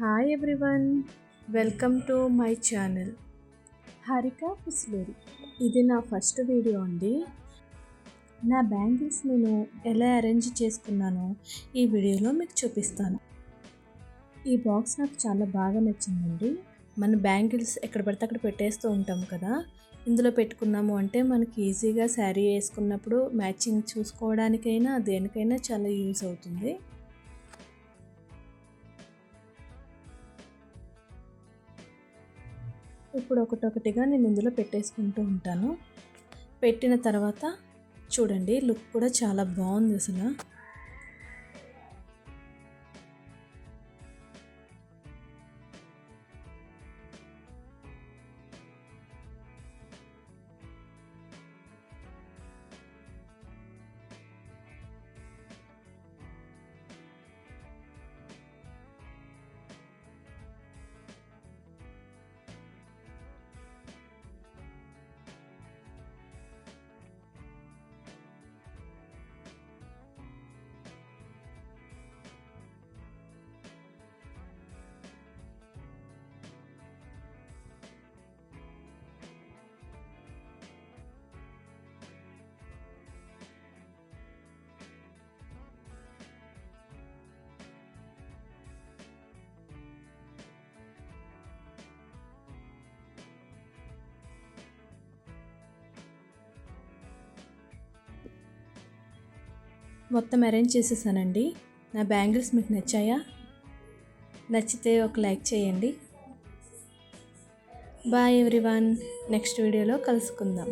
Hi everyone, welcome to my channel Harika Pisluri. ఇది నా first video అండి. నా బ్యాంగిల్స్ నేను ఎలా అరేంజ్ చేసుకున్నానో ఈ వీడియోలో మీకు చూపిస్తాను. ఈ బాక్స్ నాకు చాలా బాగా నచ్చిందండి. మన బ్యాంగిల్స్ ఎక్కడ పడితే అక్కడ పెట్టేస్తూ ఉంటాం కదా, ఇందులో పెట్టుకున్నాము అంటే మనకి ఈజీగా శారీ వేసుకున్నప్పుడు మ్యాచింగ్ చూసుకోవడానికైనా దేనికైనా చాలా యూజ్ అవుతుంది. ఇప్పుడు ఒకటొకటిగా నేను ఇందులో పెట్టేసుకుంటూ ఉంటాను. పెట్టిన తర్వాత చూడండి, లుక్ కూడా చాలా బాగుంది అసలు. మొత్తం అరేంజ్ చేసేసానండి. నా బ్యాంగిల్స్ మీకు నచ్చాయా? నచ్చితే ఒక లైక్ చేయండి. బాయ్ ఎవ్రీవన్, నెక్స్ట్ వీడియోలో కలుసుకుందాం.